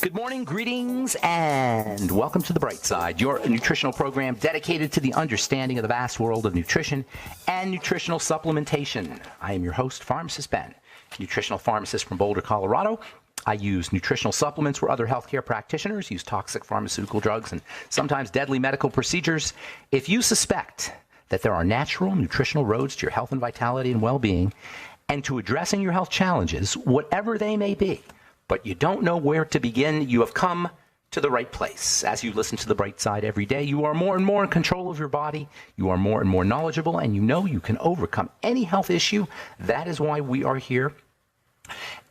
Good morning, greetings, and welcome to The Bright Side, your nutritional program dedicated to the understanding of the vast world of nutrition and nutritional supplementation. I am your host, Pharmacist Ben, nutritional pharmacist from Boulder, Colorado. I use nutritional supplements where other healthcare practitioners use toxic pharmaceutical drugs and sometimes deadly medical procedures. If you suspect that there are natural nutritional roads to your health and vitality and well-being and to addressing your health challenges, whatever they may be, but you don't know where to begin, you have come to the right place. As you listen to The Bright Side every day, you are more and more in control of your body, you are more and more knowledgeable, and you know you can overcome any health issue. That is why we are here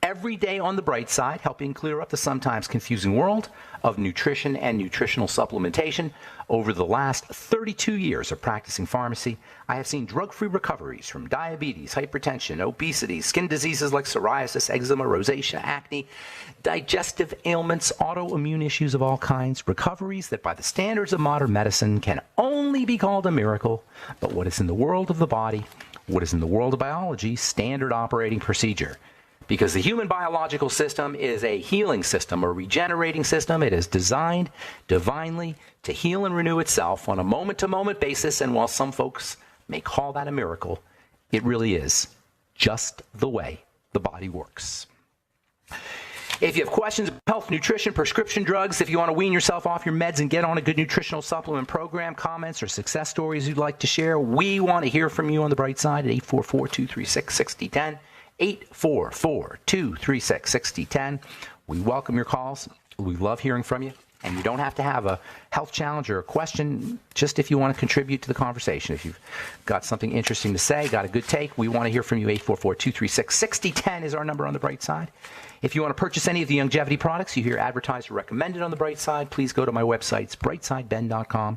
every day on The Bright Side, helping clear up the sometimes confusing world of nutrition and nutritional supplementation. Over the last 32 years of practicing pharmacy, I have seen drug-free recoveries from diabetes, hypertension, obesity, skin diseases like psoriasis, eczema, rosacea, acne, digestive ailments, autoimmune issues of all kinds, recoveries that by the standards of modern medicine can only be called a miracle, but what is in the world of the body, what is in the world of biology, standard operating procedure. Because the human biological system is a healing system, a regenerating system. It is designed divinely to heal and renew itself on a moment-to-moment basis. And while some folks may call that a miracle, it really is just the way the body works. If you have questions about health, nutrition, prescription drugs, if you want to wean yourself off your meds and get on a good nutritional supplement program, comments or success stories you'd like to share, we want to hear from you on The Bright Side at 844-236-6010. 844-236-6010. We welcome your calls. We love hearing from you. And you don't have to have a health challenge or a question, just if you want to contribute to the conversation. If you've got something interesting to say, got a good take, we want to hear from you. 844-236-6010 is our number on The Bright Side. If you want to purchase any of the longevity products you hear advertised or recommended on The Bright Side, please go to my websites, brightsideben.com,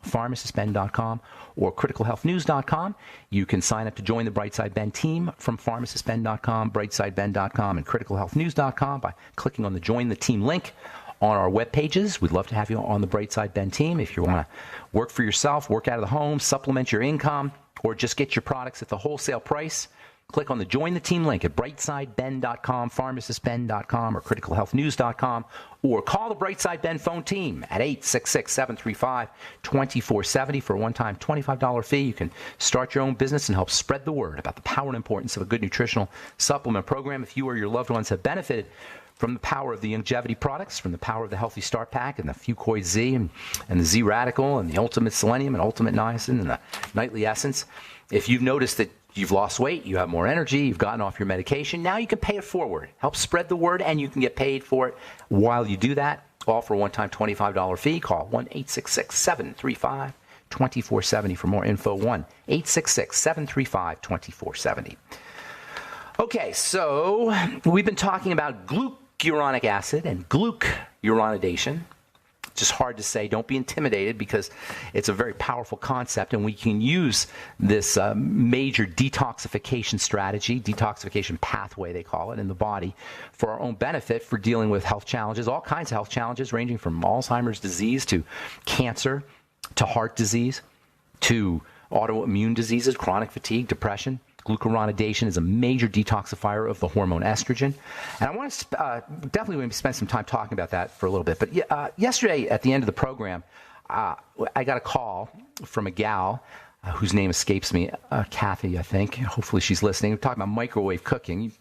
pharmacistben.com, or criticalhealthnews.com. You can sign up to join the Brightside Ben team from pharmacistben.com, brightsideben.com, and criticalhealthnews.com by clicking on the Join the Team link on our web pages. We'd love to have you on the Brightside Ben team. If you want to work for yourself, work out of the home, supplement your income, or just get your products at the wholesale price, click on the Join the Team link at brightsideben.com, pharmacistben.com, or criticalhealthnews.com, or call the Brightside Ben phone team at 866-735-2470 for a one-time $25 fee. You can start your own business and help spread the word about the power and importance of a good nutritional supplement program. If you or your loved ones have benefited from the power of the longevity products, from the power of the Healthy Start Pack and the Fuchs Z and the Z Radical and the Ultimate Selenium and Ultimate Niacin and the Nightly Essence, if you've noticed that you've lost weight, you have more energy, you've gotten off your medication, now you can pay it forward. Help spread the word, and you can get paid for it while you do that. All for a one-time $25 fee. Call 1-866-735-2470 for more info. 1-866-735-2470. Okay, so we've been talking about glucuronic acid and glucuronidation. Just hard to say. Don't be intimidated because it's a very powerful concept, and we can use this major detoxification strategy, detoxification pathway they call it, in the body for our own benefit, for dealing with health challenges, all kinds of health challenges ranging from Alzheimer's disease to cancer to heart disease to autoimmune diseases, chronic fatigue, depression. Glucuronidation is a major detoxifier of the hormone estrogen. And I want to definitely maybe spend some time talking about that for a little bit. But yesterday at the end of the program, I got a call from a gal whose name escapes me, Kathy, I think. Hopefully she's listening. We're talking about microwave cooking.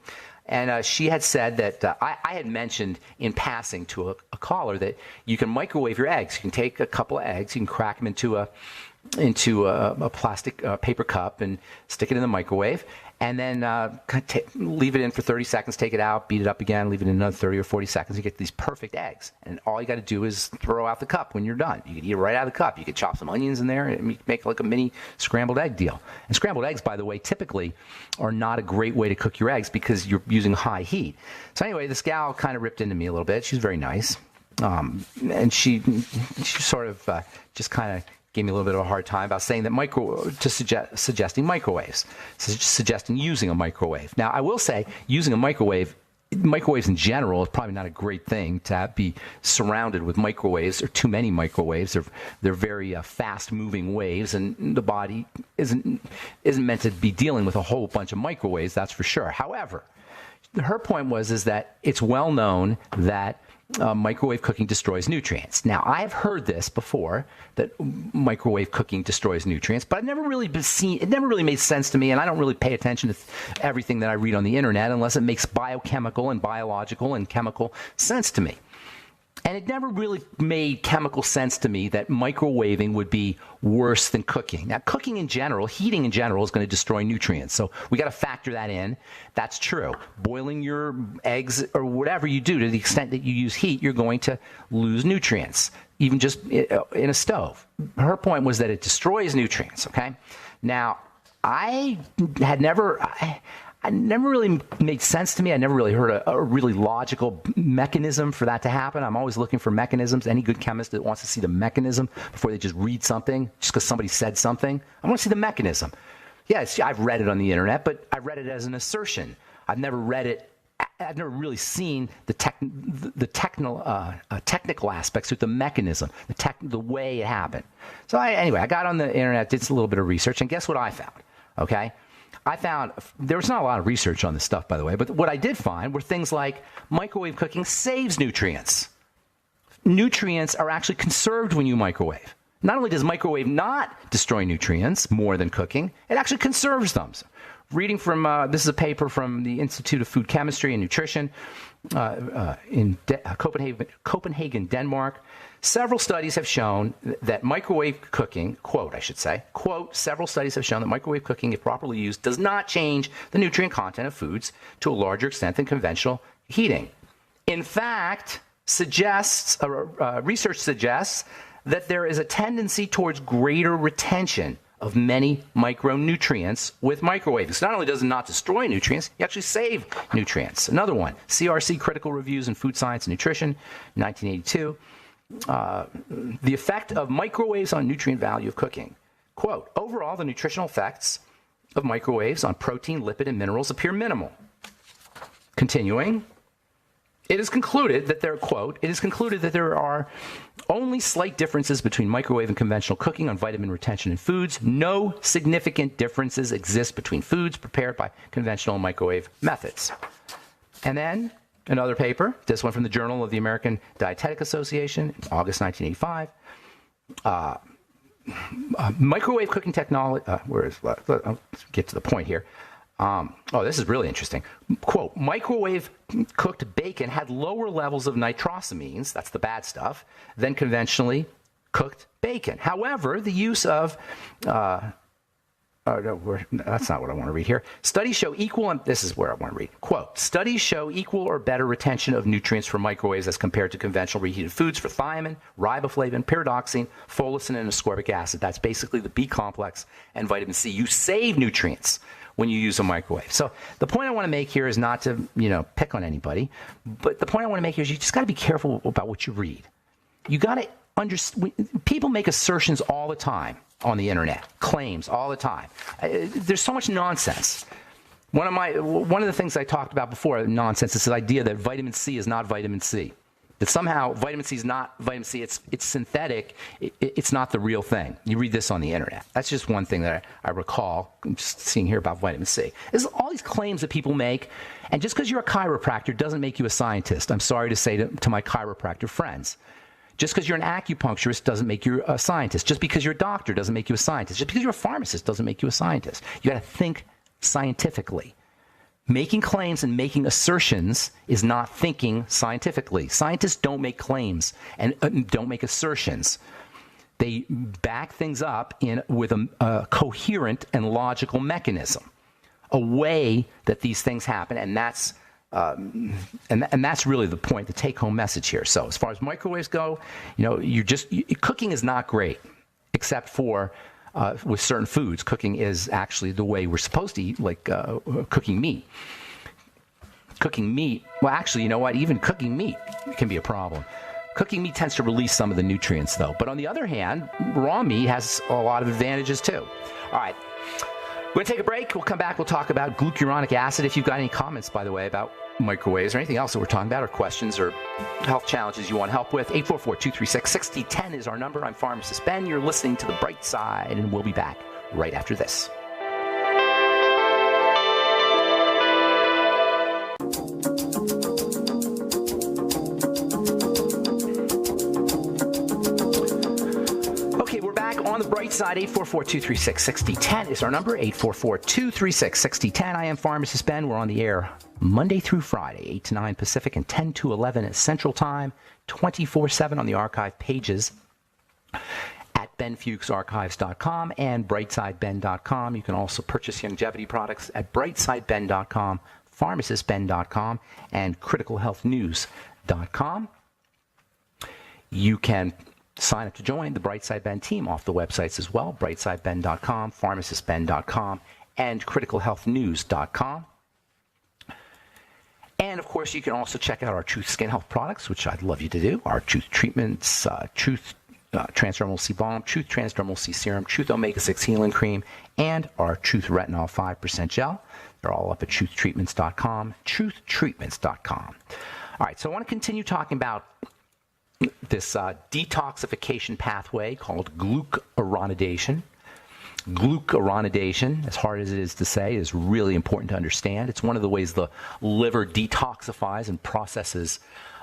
And she had said that I had mentioned in passing to a caller that you can microwave your eggs. You can take a couple of eggs, you can crack them into a plastic paper cup and stick it in the microwave, and then leave it in for 30 seconds, take it out, beat it up again, leave it in another 30 or 40 seconds. You get these perfect eggs. And all you got to do is throw out the cup when you're done. You can eat it right out of the cup. You can chop some onions in there and make like a mini scrambled egg deal. And scrambled eggs, by the way, typically are not a great way to cook your eggs because you're using high heat. So anyway, this gal kind of ripped into me a little bit. She's very nice. And she sort of just kind of gave me a little bit of a hard time about saying that suggesting microwaves, suggesting using a microwave. Now, I will say using a microwaves in general is probably not a great thing to be surrounded with microwaves or too many microwaves. They're very fast-moving waves, and the body isn't meant to be dealing with a whole bunch of microwaves, that's for sure. However, her point is that it's well known that microwave cooking destroys nutrients. Now, I've heard this before, that microwave cooking destroys nutrients, but I've never really it never really made sense to me, and I don't really pay attention to everything that I read on the internet unless it makes biochemical and biological and chemical sense to me. And it never really made chemical sense to me that microwaving would be worse than cooking. Now, cooking in general, heating in general, is going to destroy nutrients. So we got to factor that in. That's true. Boiling your eggs or whatever you do, to the extent that you use heat, you're going to lose nutrients, even just in a stove. Her point was that it destroys nutrients, okay? Now, I never really made sense to me. I never really heard a really logical mechanism for that to happen. I'm always looking for mechanisms. Any good chemist that wants to see the mechanism before they just read something, just because somebody said something, I want to see the mechanism. Yes, I've read it on the internet, but I read it as an assertion. I've never really seen the technical aspects with the mechanism, the way it happened. So anyway, I got on the internet, did a little bit of research, and guess what I found? Okay. I found there was not a lot of research on this stuff, by the way, but what I did find were things like microwave cooking saves nutrients. Nutrients are actually conserved when you microwave. Not only does microwave not destroy nutrients more than cooking, it actually conserves them. So, reading from, this is a paper from the Institute of Food Chemistry and Nutrition in Copenhagen, Denmark. Several studies have shown that microwave cooking, several studies have shown that microwave cooking, if properly used, does not change the nutrient content of foods to a larger extent than conventional heating. In fact, research suggests that there is a tendency towards greater retention of many micronutrients with microwaving. So not only does it not destroy nutrients, you actually save nutrients. Another one, CRC Critical Reviews in Food Science and Nutrition, 1982. The effect of microwaves on nutrient value of cooking. Quote, overall, the nutritional effects of microwaves on protein, lipid, and minerals appear minimal. Continuing, it is concluded that there are only slight differences between microwave and conventional cooking on vitamin retention in foods. No significant differences exist between foods prepared by conventional and microwave methods. And then another paper, this one from the Journal of the American Dietetic Association, August 1985. Microwave cooking technology, let's get to the point here. This is really interesting. Quote, microwave cooked bacon had lower levels of nitrosamines, that's the bad stuff, than conventionally cooked bacon. However, the use of that's not what I want to read here. Studies show this is where I want to read. Quote, studies show equal or better retention of nutrients from microwaves as compared to conventional reheated foods for thiamine, riboflavin, pyridoxine, folacin, and ascorbic acid. That's basically the B complex and vitamin C. You save nutrients when you use a microwave. So the point I want to make here is not to, pick on anybody, but the point I want to make here is you just got to be careful about what you read. You got to understand, people make assertions all the time on the internet, claims all the time. There's so much nonsense. One of the things I talked about before, nonsense, is this idea that vitamin C is not vitamin C. That somehow vitamin C is not vitamin C, it's synthetic, it's not the real thing. You read this on the internet. That's just one thing that I recall just seeing here about vitamin C. There's all these claims that people make, and just because you're a chiropractor doesn't make you a scientist. I'm sorry to say to my chiropractor friends. Just because you're an acupuncturist doesn't make you a scientist. Just because you're a doctor doesn't make you a scientist. Just because you're a pharmacist doesn't make you a scientist. You got to think scientifically. Making claims and making assertions is not thinking scientifically. Scientists don't make claims and don't make assertions. They back things up with a coherent and logical mechanism, a way that these things happen, and that's really the point, the take-home message here. So as far as microwaves go, cooking is not great, except for with certain foods. Cooking is actually the way we're supposed to eat, like cooking meat. Cooking meat, well, actually, you know what? Even cooking meat can be a problem. Cooking meat tends to release some of the nutrients, though. But on the other hand, raw meat has a lot of advantages, too. All right. We're going to take a break. We'll come back. We'll talk about glucuronic acid. If you've got any comments, by the way, about microwaves or anything else that we're talking about, or questions or health challenges you want help with, 844-236-6010 is our number. I'm Pharmacist Ben. You're listening to The Bright Side, and we'll be back right after this. Brightside, 844-236-6010 is our number, 844-236-6010. I am Pharmacist Ben. We're on the air Monday through Friday, 8 to 9 Pacific and 10 to 11 at Central Time, 24/7 on the archive pages at benfuchsarchives.com and brightsideben.com. You can also purchase longevity products at brightsideben.com, pharmacistben.com, and criticalhealthnews.com. You can sign up to join the Brightside Ben team off the websites as well, brightsideben.com, pharmacistben.com, and criticalhealthnews.com. And, of course, you can also check out our Truth Skin Health products, which I'd love you to do. Our Truth Treatments, Truth Transdermal C Balm, Truth Transdermal C Serum, Truth Omega-6 Healing Cream, and our Truth Retinol 5% Gel. They're all up at truthtreatments.com, truthtreatments.com. All right, so I want to continue talking about this detoxification pathway called glucuronidation. Glucuronidation, as hard as it is to say, is really important to understand. It's one of the ways the liver detoxifies and processes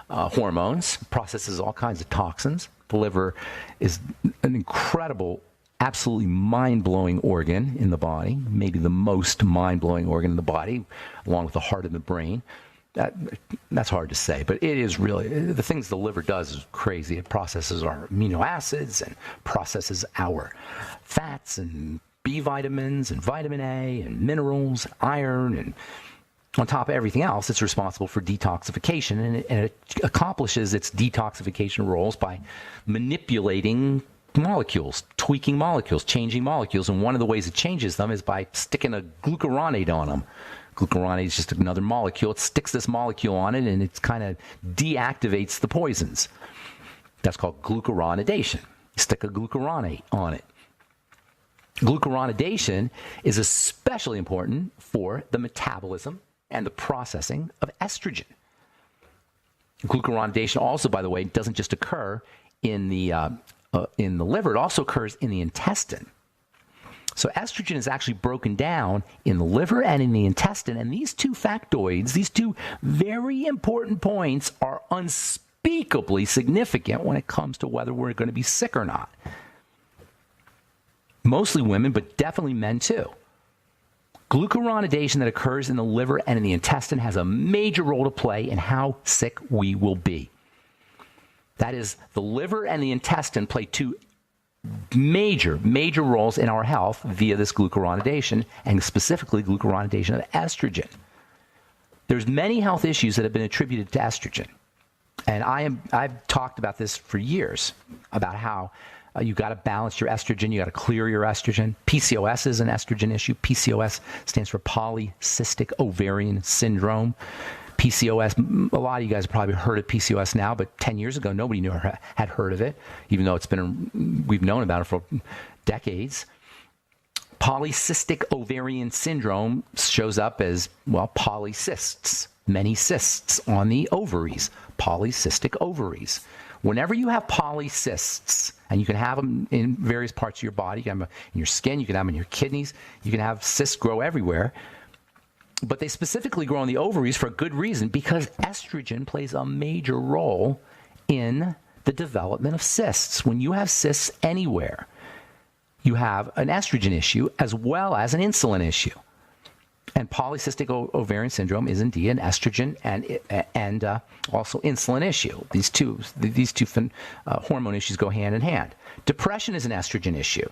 hormones, processes all kinds of toxins. The liver is an incredible, absolutely mind-blowing organ in the body, maybe the most mind-blowing organ in the body, along with the heart and the brain. That's hard to say, but it is really, the things the liver does is crazy. It processes our amino acids and processes our fats and B vitamins and vitamin A and minerals, and iron, and on top of everything else, it's responsible for detoxification, and it accomplishes its detoxification roles by manipulating molecules, tweaking molecules, changing molecules, and one of the ways it changes them is by sticking a glucuronate on them. Glucuronate is just another molecule. It sticks this molecule on it, and it kind of deactivates the poisons. That's called glucuronidation. You stick a glucuronate on it. Glucuronidation is especially important for the metabolism and the processing of estrogen. Glucuronidation also, by the way, doesn't just occur in the liver. It also occurs in the intestine. So estrogen is actually broken down in the liver and in the intestine, and these two factoids, these two very important points, are unspeakably significant when it comes to whether we're going to be sick or not. Mostly women, but definitely men too. Glucuronidation that occurs in the liver and in the intestine has a major role to play in how sick we will be. That is, the liver and the intestine play two major roles in our health via this glucuronidation, and specifically glucuronidation of estrogen. There's many health issues that have been attributed to estrogen. And I've talked about this for years, about how you got to balance your estrogen, you got to clear your estrogen. PCOS is an estrogen issue. PCOS stands for polycystic ovarian syndrome. PCOS, a lot of you guys have probably heard of PCOS now, but 10 years ago, nobody had heard of it, even though we've known about it for decades. Polycystic ovarian syndrome shows up as, well, polycysts, many cysts on the ovaries, polycystic ovaries. Whenever you have polycysts, and you can have them in various parts of your body, you can have them in your skin, you can have them in your kidneys, you can have cysts grow everywhere, but they specifically grow on the ovaries for a good reason, because estrogen plays a major role in the development of cysts. When you have cysts anywhere, you have an estrogen issue as well as an insulin issue. And polycystic ovarian syndrome is indeed an estrogen and also insulin issue. These two hormone issues go hand in hand. Depression is an estrogen issue.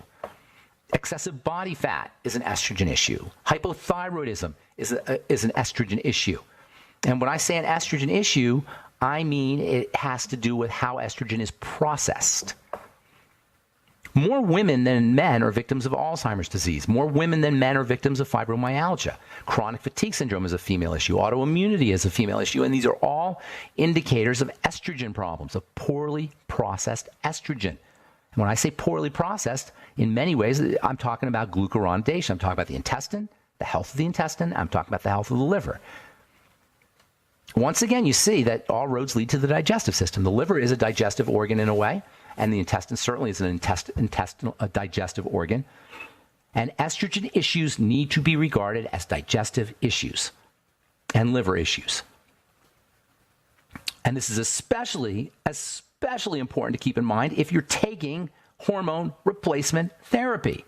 Excessive body fat is an estrogen issue. Hypothyroidism is an estrogen issue. And when I say an estrogen issue, I mean it has to do with how estrogen is processed. More women than men are victims of Alzheimer's disease. More women than men are victims of fibromyalgia. Chronic fatigue syndrome is a female issue. Autoimmunity is a female issue. And these are all indicators of estrogen problems, of poorly processed estrogen. And when I say poorly processed, in many ways, I'm talking about glucuronidation. I'm talking about the intestine, the health of the intestine. I'm talking about the health of the liver. Once again, you see that all roads lead to the digestive system. The liver is a digestive organ in a way, and the intestine certainly is an digestive organ. And estrogen issues need to be regarded as digestive issues and liver issues. And this is especially important to keep in mind if you're taking hormone replacement therapy.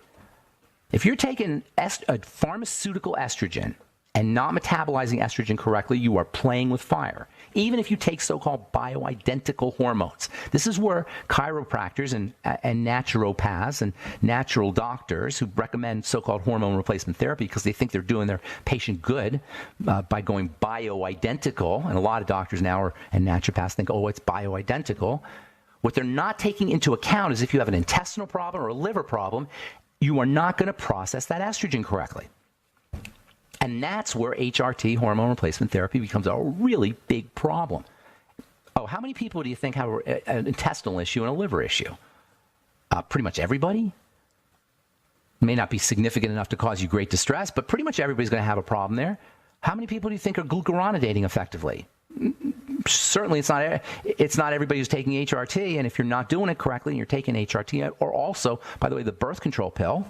If you're taking a pharmaceutical estrogen and not metabolizing estrogen correctly, you are playing with fire. Even if you take so-called bioidentical hormones. This is where chiropractors and naturopaths and natural doctors who recommend so-called hormone replacement therapy because they think they're doing their patient good by going bioidentical, and a lot of doctors now and naturopaths think, oh, it's bioidentical. What they're not taking into account is if you have an intestinal problem or a liver problem, you are not going to process that estrogen correctly. And that's where HRT, hormone replacement therapy, becomes a really big problem. Oh, how many people do you think have an intestinal issue and a liver issue? Pretty much everybody. It may not be significant enough to cause you great distress, but pretty much everybody's going to have a problem there. How many people do you think are glucuronidating effectively? Certainly it's not everybody who's taking HRT, and if you're not doing it correctly and you're taking HRT, or also, by the way, the birth control pill,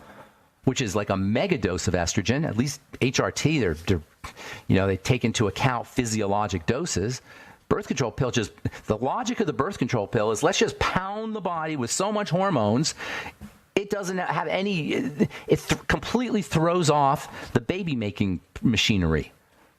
which is like a mega dose of estrogen, at least HRT, they take into account physiologic doses. Birth control pill, the logic of the birth control pill is let's just pound the body with so much hormones, it doesn't have completely throws off the baby-making machinery.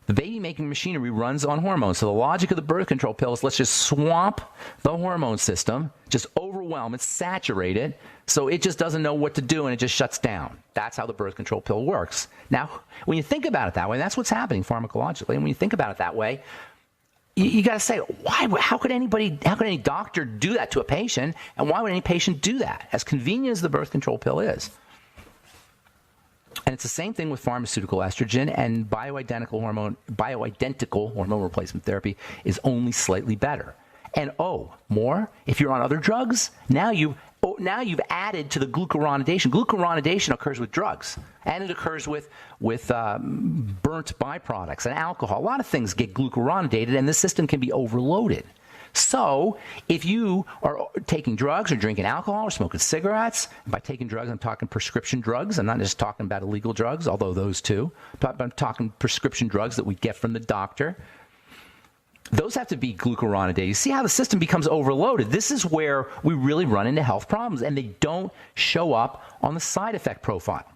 The baby-making machinery runs on hormones. So the logic of the birth control pill is let's just swamp the hormone system, just overwhelm it, saturate it, so it just doesn't know what to do and it just shuts down. That's how the birth control pill works. Now, when you think about it that way, that's what's happening pharmacologically. And when you think about it that way, you got to say, why? How could any doctor do that to a patient? And why would any patient do that? As convenient as the birth control pill is. And it's the same thing with pharmaceutical estrogen, and bioidentical hormone replacement therapy is only slightly better. And more, if you're on other drugs, now you've added to the glucuronidation. Glucuronidation occurs with drugs, and it occurs with burnt byproducts and alcohol. A lot of things get glucuronidated, and the system can be overloaded. So if you are taking drugs or drinking alcohol or smoking cigarettes, and by taking drugs, I'm talking prescription drugs. I'm not just talking about illegal drugs, although those too. But I'm talking prescription drugs that we get from the doctor. Those have to be glucuronidated. You see how the system becomes overloaded. This is where we really run into health problems, and they don't show up on the side effect profile.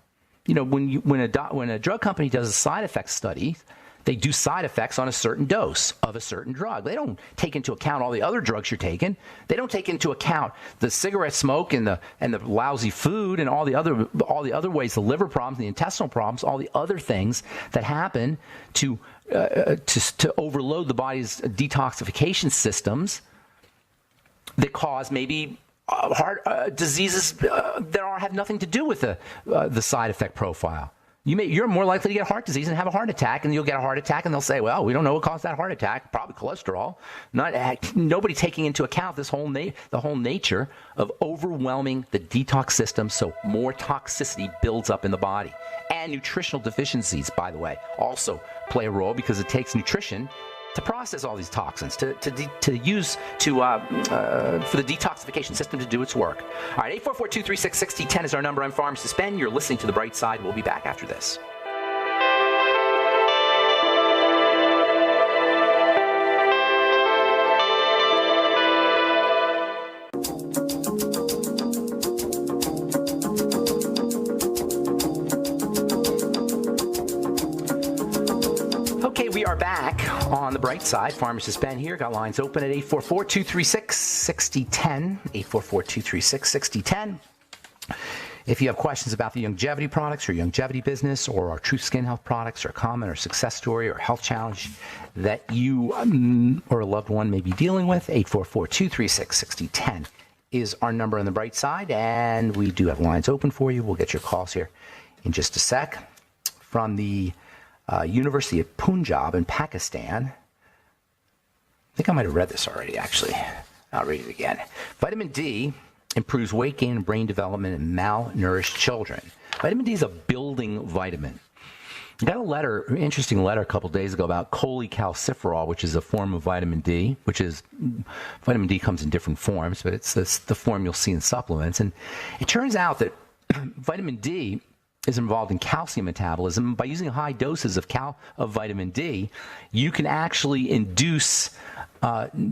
When a drug company does a side effect study, they do side effects on a certain dose of a certain drug. They don't take into account all the other drugs you're taking. They don't take into account the cigarette smoke and the lousy food and all the other ways, the liver problems, the intestinal problems, all the other things that happen to overload the body's detoxification systems that cause maybe heart diseases that have nothing to do with the side effect profile. You're more likely to get heart disease and have a heart attack, and you'll get a heart attack, and they'll say, well, we don't know what caused that heart attack, probably cholesterol. Nobody taking into account the whole nature of overwhelming the detox system, so more toxicity builds up in the body. And nutritional deficiencies, by the way, also play a role because it takes nutrition to process all these toxins, for the detoxification system to do its work. All right, 844-236-6010 is our number. I'm Pharmacist Ben. You're listening to The Bright Side. We'll be back after this. We are back on The Bright Side. Pharmacist Ben here. Got lines open at 844-236-6010. 844-236-6010. If you have questions about the longevity products or longevity business or our True Skin Health products or comment or success story or health challenge that you or a loved one may be dealing with, 844-236-6010 is our number on The Bright Side. And we do have lines open for you. We'll get your calls here in just a sec. From the University of Punjab in Pakistan. I think I might have read this already, actually. I'll read it again. Vitamin D improves weight gain and brain development in malnourished children. Vitamin D is a building vitamin. I got an interesting letter a couple days ago about cholecalciferol, which is a form of vitamin D, vitamin D comes in different forms, but it's the form you'll see in supplements. And it turns out that vitamin D is involved in calcium metabolism. By using high doses of vitamin D, you can actually induce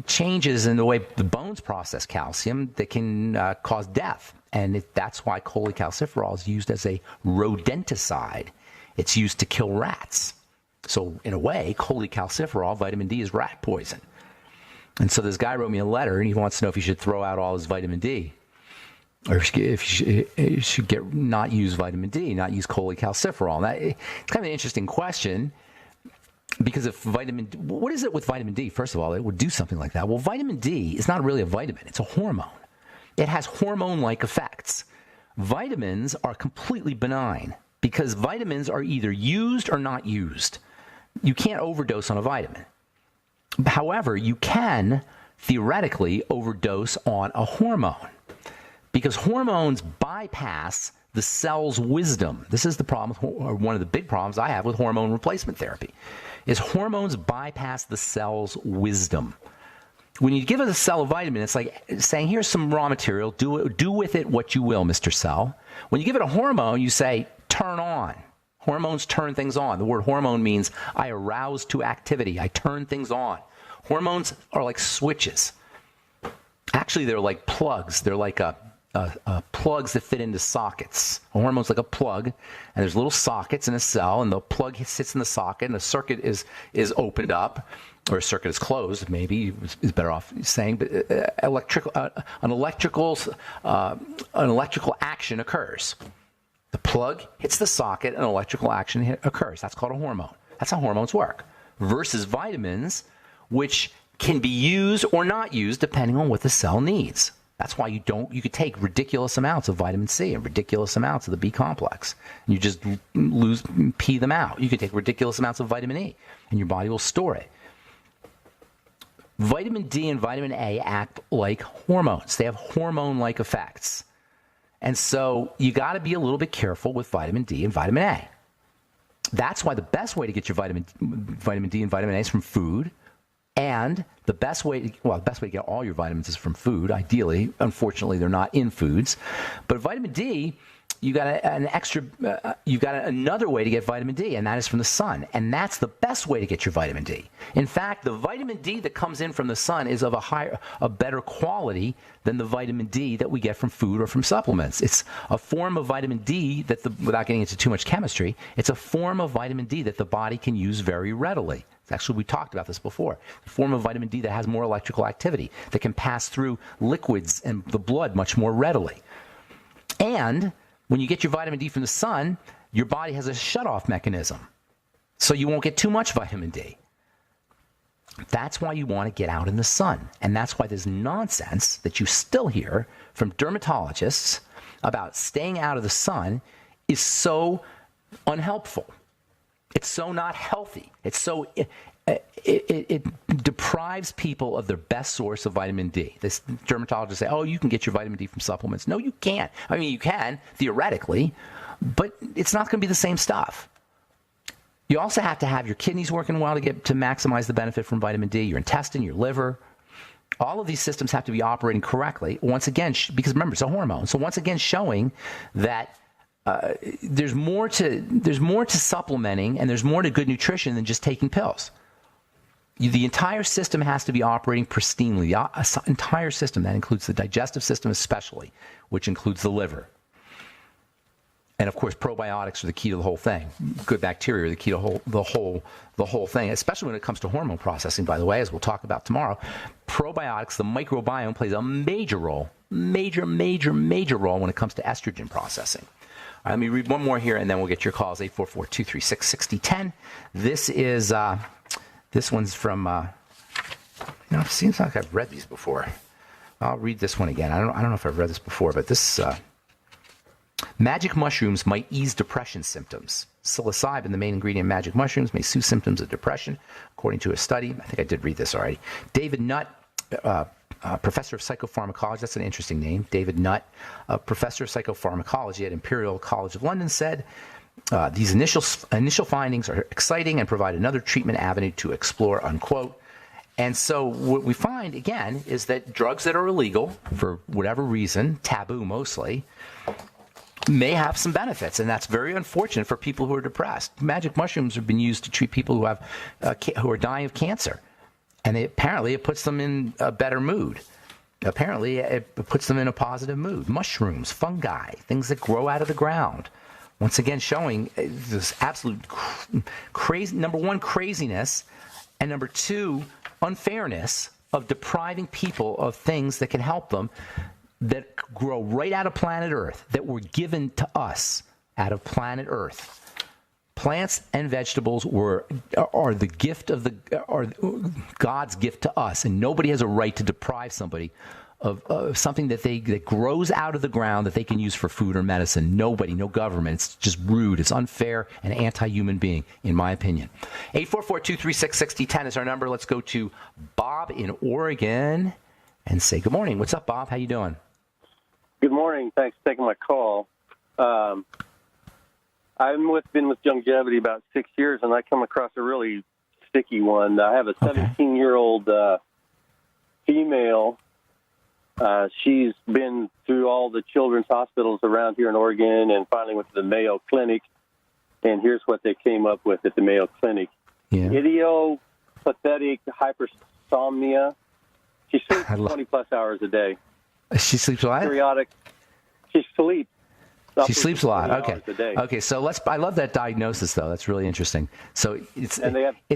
changes in the way the bones process calcium that can cause death. And that's why cholecalciferol is used as a rodenticide. It's used to kill rats. So in a way, cholecalciferol, vitamin D, is rat poison. And so this guy wrote me a letter, and he wants to know if he should throw out all his vitamin D, or if he should not use vitamin D, not use cholecalciferol. It's kind of an interesting question, because what is it with vitamin D? First of all, it would do something like that. Well, vitamin D is not really a vitamin. It's a hormone. It has hormone-like effects. Vitamins are completely benign because vitamins are either used or not used. You can't overdose on a vitamin. However, you can theoretically overdose on a hormone because hormones bypass the cell's wisdom. This is the problem, or one of the big problems I have with hormone replacement therapy, is hormones bypass the cell's wisdom. When you give a cell a vitamin, it's like saying, here's some raw material, do with it what you will, Mr. Cell. When you give it a hormone, you say, turn on. Hormones turn things on. The word hormone means I arouse to activity. I turn things on. Hormones are like switches. Actually, they're like plugs. They're like plugs that fit into sockets. A hormone's like a plug, and there's little sockets in a cell, and the plug sits in the socket, and the circuit is opened up, or a circuit is closed, maybe is better off saying, but an electrical action occurs. The plug hits the socket, an electrical action occurs. That's called a hormone. That's how hormones work. Versus vitamins, which can be used or not used depending on what the cell needs. That's why you could take ridiculous amounts of vitamin C and ridiculous amounts of the B complex, and you just pee them out. You could take ridiculous amounts of vitamin E, and your body will store it. Vitamin D and vitamin A act like hormones. They have hormone-like effects. And so you got to be a little bit careful with vitamin D and vitamin A. That's why the best way to get your vitamin D and vitamin A is from food. And the best way to get all your vitamins is from food, ideally. Unfortunately, they're not in foods. But vitamin D, you've got another way to get vitamin D, and that is from the sun. And that's the best way to get your vitamin D. In fact, the vitamin D that comes in from the sun is of a better quality than the vitamin D that we get from food or from supplements. It's a form of vitamin D without getting into too much chemistry, it's a form of vitamin D that the body can use very readily. Actually, we talked about this before. A form of vitamin D that has more electrical activity, that can pass through liquids and the blood much more readily. And when you get your vitamin D from the sun, your body has a shutoff mechanism, so you won't get too much vitamin D. That's why you want to get out in the sun. And that's why this nonsense that you still hear from dermatologists about staying out of the sun is so unhelpful. It's so not healthy. It's so it deprives people of their best source of vitamin D. This dermatologists say, oh, you can get your vitamin D from supplements. No, you can't. I mean, you can, theoretically, but it's not going to be the same stuff. You also have to have your kidneys working well to maximize the benefit from vitamin D, your intestine, your liver. All of these systems have to be operating correctly. Once again, because remember, it's a hormone. So once again, showing that there's more to supplementing, and there's more to good nutrition than just taking pills. The entire system has to be operating pristinely. The entire system, that includes the digestive system especially, which includes the liver. And of course, probiotics are the key to the whole thing. Good bacteria are the key to the whole thing, especially when it comes to hormone processing, by the way, as we'll talk about tomorrow. Probiotics, the microbiome, plays a major role when it comes to estrogen processing. All right, let me read one more here, and then we'll get your calls, 844-236-6010. This one's from, it seems like I've read these before. I'll read this one again. I don't know if I've read this before, but this, magic mushrooms might ease depression symptoms. Psilocybin, the main ingredient in magic mushrooms, may soothe symptoms of depression, according to a study. I think I did read this already. David Nutt, professor of psychopharmacology, that's an interesting name. David Nutt, professor of psychopharmacology at Imperial College of London, said, these initial findings are exciting and provide another treatment avenue to explore, unquote. And so what we find, again, is that drugs that are illegal, for whatever reason, taboo mostly, may have some benefits, and that's very unfortunate for people who are depressed. Magic mushrooms have been used to treat people who are dying of cancer. And apparently it puts them in a better mood. Apparently it puts them in a positive mood. Mushrooms, fungi, things that grow out of the ground. Once again, showing this absolute crazy, number one, craziness, and number two, unfairness of depriving people of things that can help them that grow right out of planet Earth, that were given to us out of planet Earth. Plants and vegetables are the gift of are God's gift to us, and nobody has a right to deprive somebody of something that grows out of the ground that they can use for food or medicine. Nobody, no government. It's just rude. It's unfair and anti-human being, in my opinion. 844-236-6010 is our number. Let's go to Bob in Oregon and say good morning. What's up, Bob? How you doing? Good morning. Thanks for taking my call. I've been with Longevity about 6 years, and I come across a really sticky one. I have a 17-year-old female. She's been through all the children's hospitals around here in Oregon and finally went to the Mayo Clinic. And here's what they came up with at the Mayo Clinic. Yeah. Idiopathic hypersomnia. She sleeps 20-plus hours a day. She sleeps a lot? Periodic. She sleeps. She sleeps a lot. Okay. Okay. So I love that diagnosis, though. That's really interesting. So it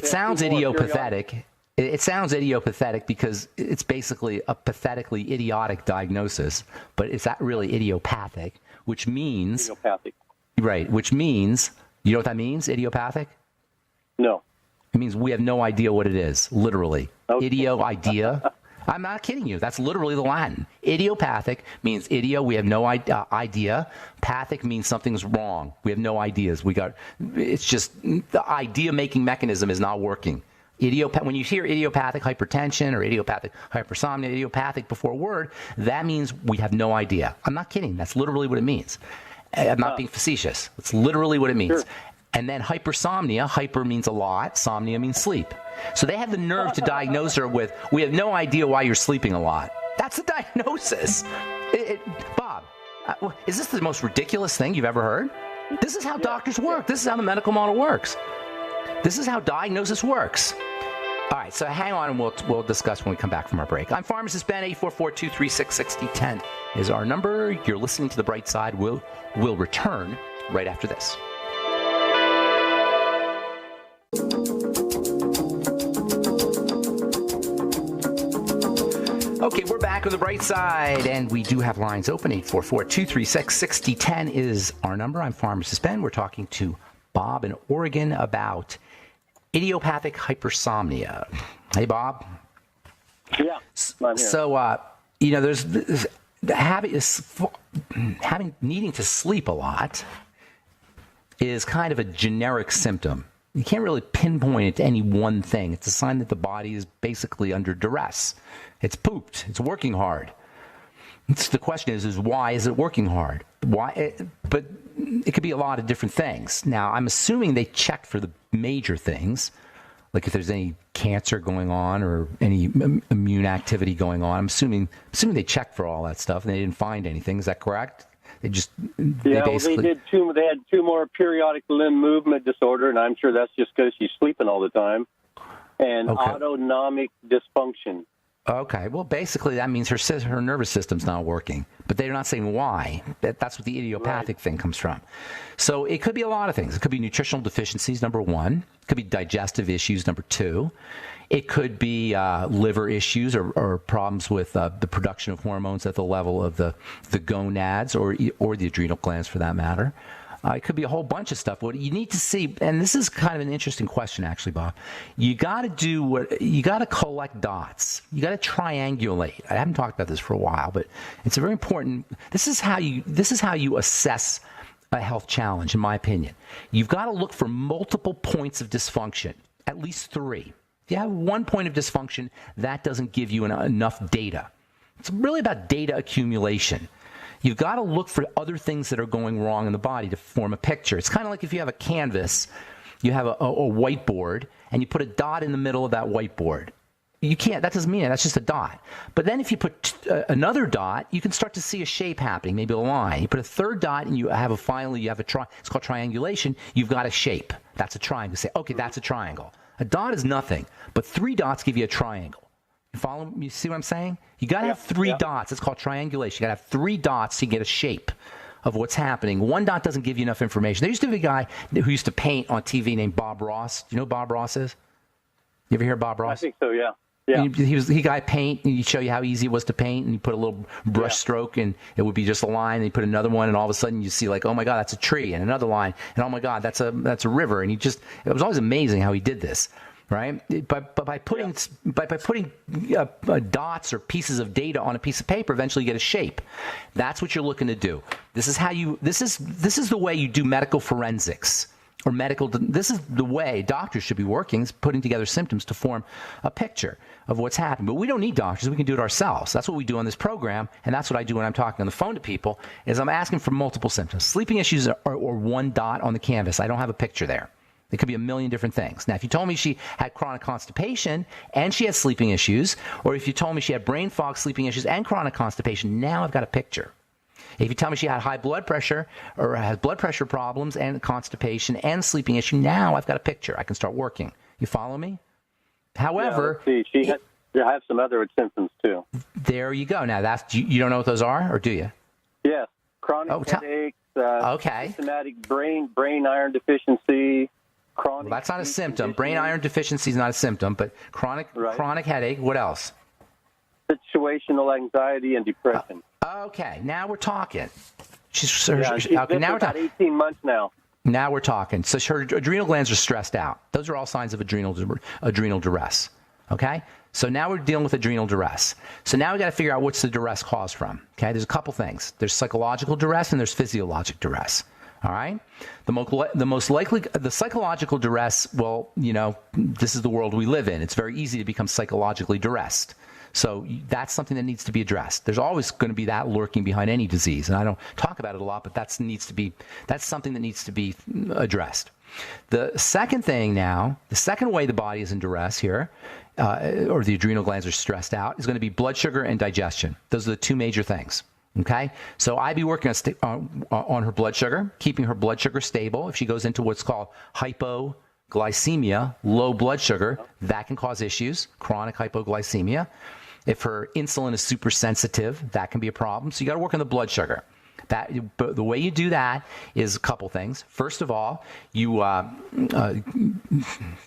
sounds idiopathetic. It sounds idiopathetic because it's basically a pathetically idiotic diagnosis, but it's not really idiopathic, which means right. Which means, you know what that means? Idiopathic? No. It means we have no idea what it is. Literally, idea. I'm not kidding you. That's literally the Latin. Idiopathic means idio. We have no idea. Pathic means something's wrong. We have no ideas. It's just the idea-making mechanism is not working. When you hear idiopathic hypertension or idiopathic hypersomnia, idiopathic before a word, that means we have no idea. I'm not kidding. That's literally what it means. I'm not being facetious. That's literally what it means. Sure. And then hypersomnia, hyper means a lot, somnia means sleep. So they have the nerve to diagnose her with, we have no idea why you're sleeping a lot. That's the diagnosis. Bob, is this the most ridiculous thing you've ever heard? This is how doctors work. This is how the medical model works. This is how diagnosis works. All right, so hang on and we'll discuss when we come back from our break. I'm Pharmacist Ben. 844-236-6010 is our number. You're listening to The Bright Side. We'll return right after this. Okay, we're back with The Bright Side, and we do have lines open. 844-236-6010 is our number. I'm Pharmacist Ben. We're talking to Bob in Oregon about idiopathic hypersomnia. Hey, Bob. Yeah, I'm here. So, there's needing to sleep a lot is kind of a generic symptom. You can't really pinpoint it to any one thing. It's a sign that the body is basically under duress. It's pooped. It's working hard. The question is why is it working hard? Why? But it could be a lot of different things. Now, I'm assuming they checked for the major things, like if there's any cancer going on or any immune activity going on. I'm assuming they checked for all that stuff and they didn't find anything. Is that correct? They had two more periodic limb movement disorder, and I'm sure that's just because she's sleeping all the time, and autonomic dysfunction. Okay, well, basically that means her nervous system's not working, but they're not saying why. That's what the idiopathic thing comes from. So it could be a lot of things. It could be nutritional deficiencies, number one. It could be digestive issues, number two. It could be liver issues or problems with the production of hormones at the level of the gonads or the adrenal glands, for that matter. It could be a whole bunch of stuff. What you need to see, and this is kind of an interesting question, actually, Bob. You got to collect dots. You got to triangulate. I haven't talked about this for a while, but it's a very important. This is how you assess a health challenge, in my opinion. You've got to look for multiple points of dysfunction, at least three. If you have one point of dysfunction, that doesn't give you enough data. It's really about data accumulation. You've got to look for other things that are going wrong in the body to form a picture. It's kind of like if you have a canvas, you have a whiteboard, and you put a dot in the middle of that whiteboard. You can't, that doesn't mean it, that's just a dot. But then if you put another dot, you can start to see a shape happening, maybe a line. You put a third dot, and it's called triangulation. You've got a shape. That's a triangle. You say, okay, that's a triangle. A dot is nothing, but 3 dots give you a triangle. You follow? You see what I'm saying? You got to have 3 dots. It's called triangulation. You got to have 3 dots to get a shape of what's happening. 1 dot doesn't give you enough information. There used to be a guy who used to paint on TV named Bob Ross. Do you know who Bob Ross is? You ever hear of Bob Ross? I think so, yeah. Yeah. He got paint, and he'd show you how easy it was to paint, and you put a little brush stroke, and it would be just a line, and you put another one, and all of a sudden you see, like, oh my God, that's a tree, and another line, and oh my God, that's a river, and it was always amazing how he did this, right? But by putting dots or pieces of data on a piece of paper, eventually you get a shape. That's what you're looking to do. This is the way you do medical forensics. Or this is the way doctors should be working, is putting together symptoms to form a picture of what's happening. But we don't need doctors. We can do it ourselves. That's what we do on this program, and that's what I do when I'm talking on the phone to people, is I'm asking for multiple symptoms. Sleeping issues or 1 dot on the canvas. I don't have a picture there. It could be a million different things. Now, if you told me she had chronic constipation and she had sleeping issues, or if you told me she had brain fog, sleeping issues, and chronic constipation, now I've got a picture. If you tell me she had high blood pressure or has blood pressure problems and constipation and sleeping issue, now I've got a picture. I can start working. You follow me? However, she has some other symptoms too. There you go. Now you don't know what those are, or do you? Yes, chronic headaches. Systematic brain iron deficiency. Chronic. Well, that's not a symptom. Brain iron deficiency is not a symptom, but chronic headache. What else? Situational anxiety and depression. Okay, now we're talking. She's been about 18 months now. Now we're talking. So her adrenal glands are stressed out. Those are all signs of adrenal duress. Okay? So now we're dealing with adrenal duress. So now we got to figure out what's the duress caused from. Okay? There's a couple things. There's psychological duress and there's physiologic duress. All right? The psychological duress, well, this is the world we live in. It's very easy to become psychologically duressed. So that's something that needs to be addressed. There's always going to be that lurking behind any disease. And I don't talk about it a lot, but that's something that needs to be addressed. The second way the body is in duress here, or the adrenal glands are stressed out, is going to be blood sugar and digestion. Those are the 2 major things. Okay? So I'd be working on her blood sugar, keeping her blood sugar stable. If she goes into what's called hypoglycemia, low blood sugar, that can cause issues, chronic hypoglycemia. If her insulin is super sensitive, that can be a problem. So you got to work on the blood sugar. The way you do that is a couple things. First of all, you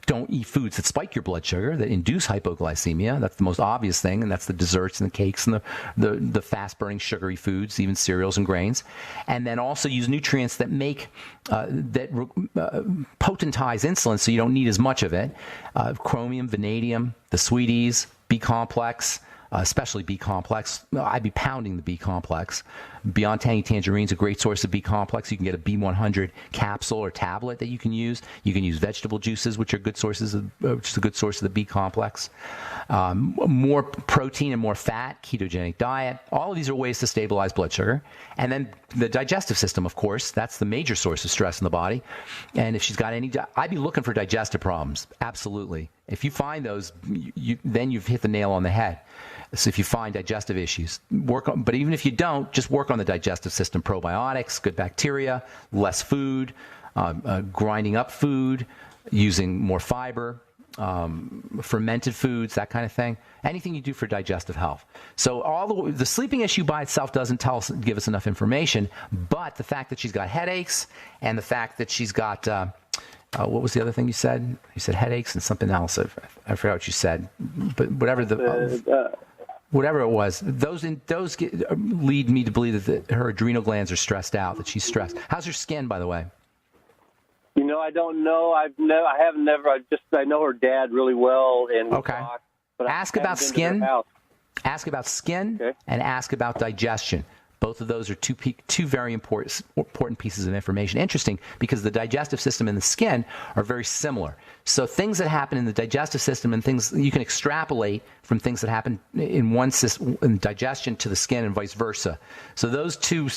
don't eat foods that spike your blood sugar, that induce hypoglycemia. That's the most obvious thing, and that's the desserts and the cakes and the fast-burning sugary foods, even cereals and grains. And then also use nutrients that potentize insulin, so you don't need as much of it. Chromium, vanadium, the sweeties, B-complex. Especially B-complex. I'd be pounding the B-complex. Beyond Tangy Tangerine is a great source of B-complex. You can get a B100 capsule or tablet that you can use. You can use vegetable juices, which are good sources which is a good source of the B-complex. More protein and more fat, ketogenic diet. All of these are ways to stabilize blood sugar. And then the digestive system, of course, that's the major source of stress in the body. And if she's got I'd be looking for digestive problems. Absolutely. If you find those, then you've hit the nail on the head. So if you find digestive issues, but even if you don't, just work on the digestive system. Probiotics, good bacteria, less food, grinding up food, using more fiber, fermented foods, that kind of thing. Anything you do for digestive health. So the sleeping issue by itself doesn't give us enough information, but the fact that she's got headaches and the fact that she's got what was the other thing you said? You said headaches and something else. I forgot what you said, but whatever whatever it was, those lead me to believe that her adrenal glands are stressed out, that she's stressed. How's her skin, by the way? I don't know. I know her dad really well, and okay. Talk, but ask about skin. Ask about skin, okay. And ask about digestion. Both of those are two very important pieces of information. Interesting, because the digestive system and the skin are very similar. So things that happen in the digestive system and things you can extrapolate from things that happen in one system, in digestion to the skin and vice versa. So those two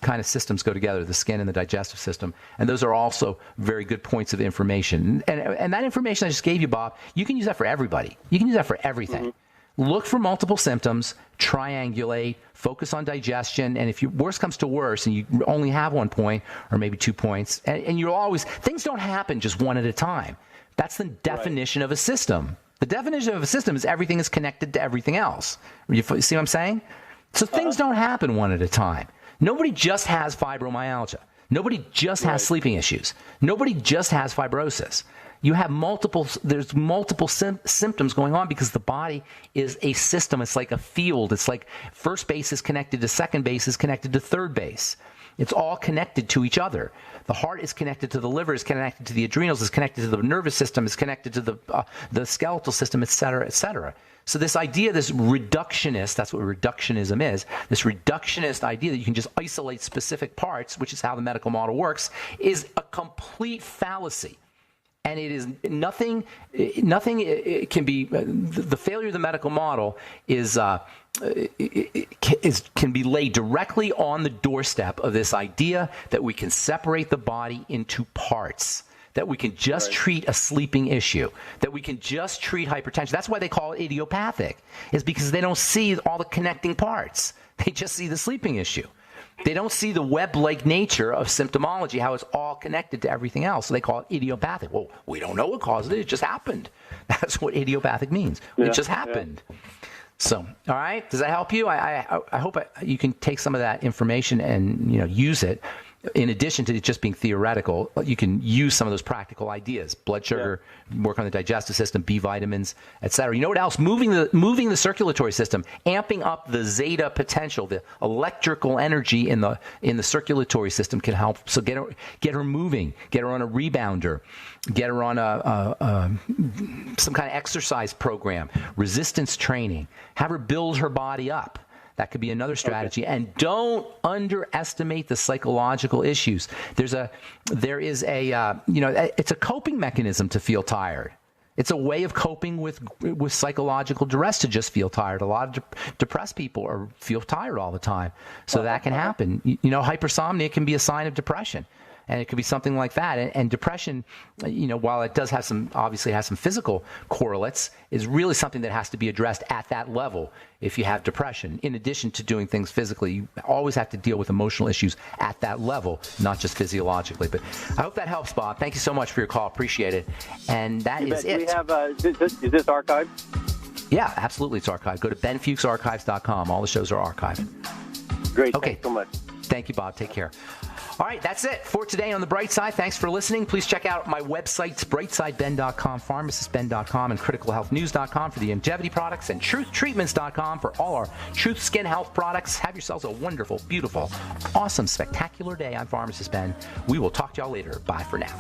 kind of systems go together, the skin and the digestive system. And those are also very good points of information. And that information I just gave you, Bob, you can use that for everybody. You can use that for everything. Mm-hmm. Look for multiple symptoms, triangulate, focus on digestion, and if worst comes to worst and you only have 1 point or maybe 2 points, and you'll always, things don't happen just one at a time. That's the definition of a system. The definition of a system is everything is connected to everything else. You see what I'm saying? So things don't happen one at a time. Nobody just has fibromyalgia. Nobody just has sleeping issues. Nobody just has fibrosis. You have there's multiple symptoms going on because the body is a system. It's like a field. It's like first base is connected to second base is connected to third base. It's all connected to each other. The heart is connected to the liver, is connected to the adrenals, is connected to the nervous system, is connected to the skeletal system, et cetera, et cetera. So this idea, this reductionist, that's what reductionism is, this reductionist idea that you can just isolate specific parts, which is how the medical model works, is a complete fallacy. And it is nothing it can be, the failure of the medical model can be laid directly on the doorstep of this idea that we can separate the body into parts, that we can just treat a sleeping issue, that we can just treat hypertension. That's why they call it idiopathic, is because they don't see all the connecting parts. They just see the sleeping issue. They don't see the web-like nature of symptomology, how it's all connected to everything else. So they call it idiopathic. Well, we don't know what caused it. It just happened. That's what idiopathic means. Yeah, it just happened. Yeah. So, all right. Does that help you? I hope you can take some of that information and use it. In addition to it just being theoretical, you can use some of those practical ideas. Blood sugar, work on the digestive system, B vitamins, et cetera. You know what else? Moving the circulatory system, amping up the zeta potential, the electrical energy in the circulatory system can help. So get her moving, get her on a rebounder, get her on some kind of exercise program, resistance training, have her build her body up. That could be another strategy. Okay. And don't underestimate the psychological issues. It's a coping mechanism to feel tired. It's a way of coping with psychological duress to just feel tired. A lot of depressed people feel tired all the time. So that can happen. Hypersomnia can be a sign of depression. And it could be something like that. And depression, while it does have some physical correlates, is really something that has to be addressed at that level if you have depression. In addition to doing things physically, you always have to deal with emotional issues at that level, not just physiologically. But I hope that helps, Bob. Thank you so much for your call. Appreciate it. And that is it. We have, is this archived? Yeah, absolutely. It's archived. Go to benfuchsarchives.com. All the shows are archived. Great. Okay. Thanks so much. Thank you, Bob. Take care. All right, that's it for today on The Bright Side. Thanks for listening. Please check out my websites, brightsideben.com, pharmacistben.com, and criticalhealthnews.com for the longevity products, and truthtreatments.com for all our Truth Skin Health products. Have yourselves a wonderful, beautiful, awesome, spectacular day. I'm Pharmacist Ben. We will talk to y'all later. Bye for now.